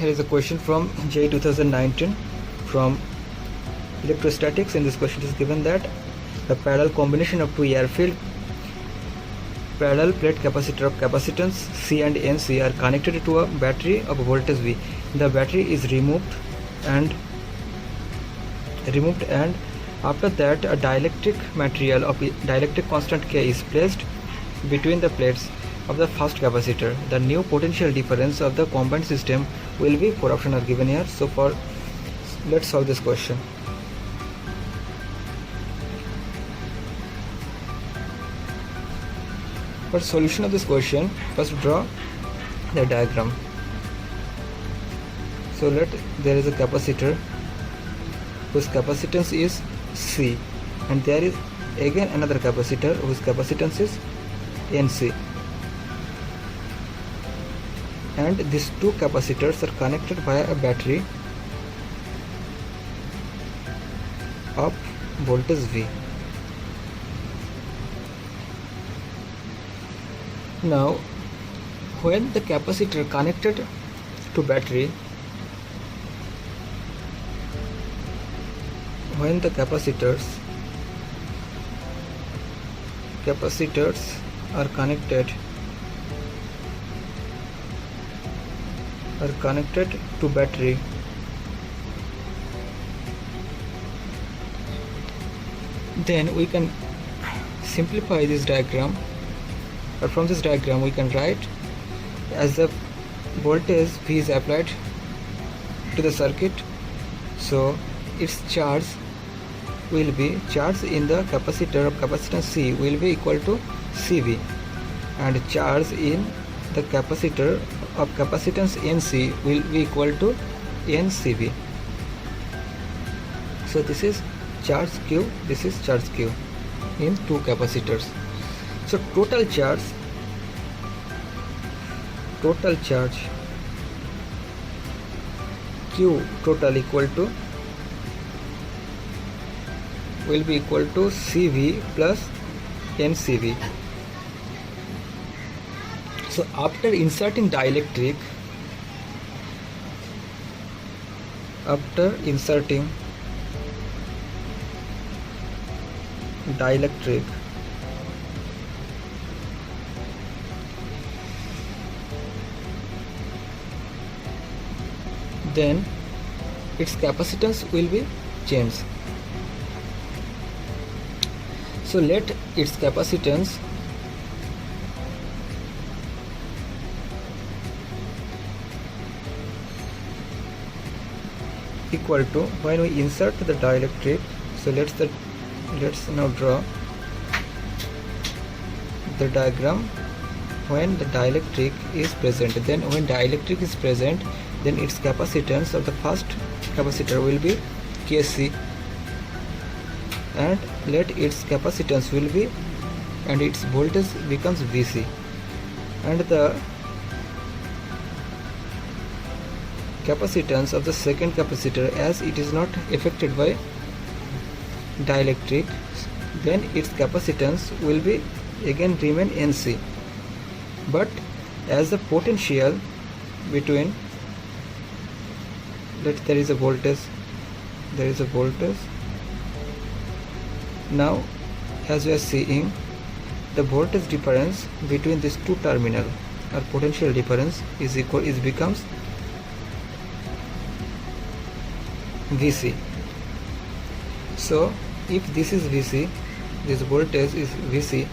Here is a question from JEE 2019 from electrostatics. In this question is given that the parallel combination of two air-filled parallel plate capacitor of capacitance C and NC are connected to a battery of voltage V. The battery is removed and after that a dielectric material of dielectric constant K is placed between the plates of the first capacitor. The new potential difference of the combined system will be 4 options are given here. So let's solve this question. For solution of this question, first draw the diagram. So there is a capacitor whose capacitance is C, and there is again another capacitor whose capacitance is NC, and these two capacitors are connected via a battery of voltage V. Now when the capacitor connected to battery, when the capacitors are connected to battery, then we can simplify this diagram, or from this diagram we can write, as the voltage V is applied to the circuit, so its charge will be charge in the capacitor of capacitance C will be equal to CV, and charge in the capacitor of capacitance NC will be equal to NCV. So this is charge Q, this is charge Q in two capacitors. So total charge Q total will be equal to CV plus NCV. So after inserting dielectric, then its capacitance will be changed. So let its capacitance equal to, when we insert the dielectric, so let's now draw the diagram when the dielectric is present. Then when dielectric is present, then its capacitance of the first capacitor will be Kc, and let its capacitance will be, and its voltage becomes Vc, and the capacitance of the second capacitor, as it is not affected by dielectric, then its capacitance will be again remain NC, but as the potential between, there is a voltage, now as we are seeing, the voltage difference between these two terminal, or potential difference becomes Vc. So if this is Vc, this voltage is Vc,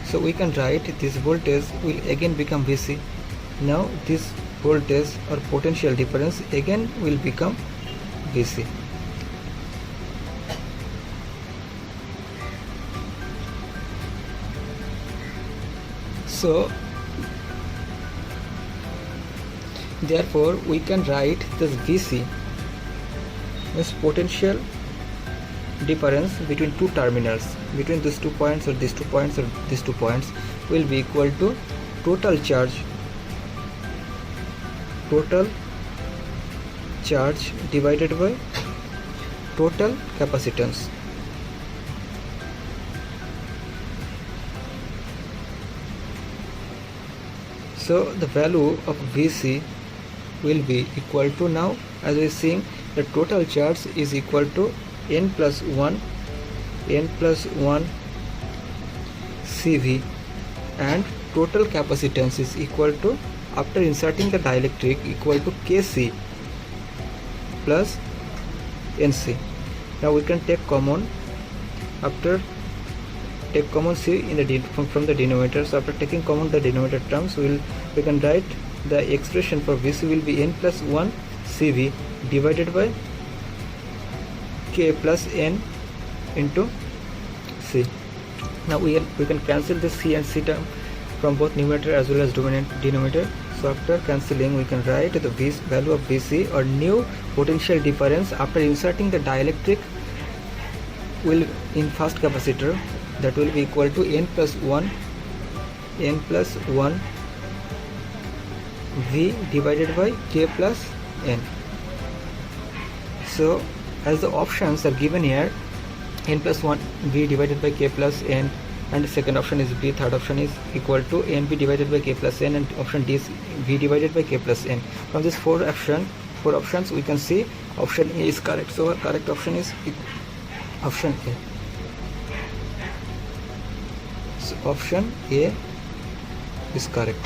so we can write this voltage will again become Vc. Now this voltage or potential difference again will become Vc. So therefore we can write this Vc means potential difference between two terminals, between these 2 points or these 2 points or these 2 points, will be equal to total charge divided by total capacitance. So the value of Vc will be equal to, now as we are seeing, the total charge is equal to n plus 1 CV, and total capacitance is equal to, after inserting the dielectric, equal to Kc plus Nc. Now we can take common, after take common C in the from the denominator. So after taking common the denominator terms, we can write the expression for Vc will be n plus 1 CV divided by K plus N into C. Now we can cancel the C and C term from both numerator as well as denominator. So after cancelling, we can write the value of Vc, or new potential difference after inserting the dielectric will in first capacitor, that will be equal to n plus 1 V divided by K plus N. So as the options are given here, n plus 1 V divided by K plus N, and the second option is B, third option is equal to NV divided by K plus N, and option D is V divided by K plus N. From these four options we can see option A is correct. So our correct option is option A. So option A is correct.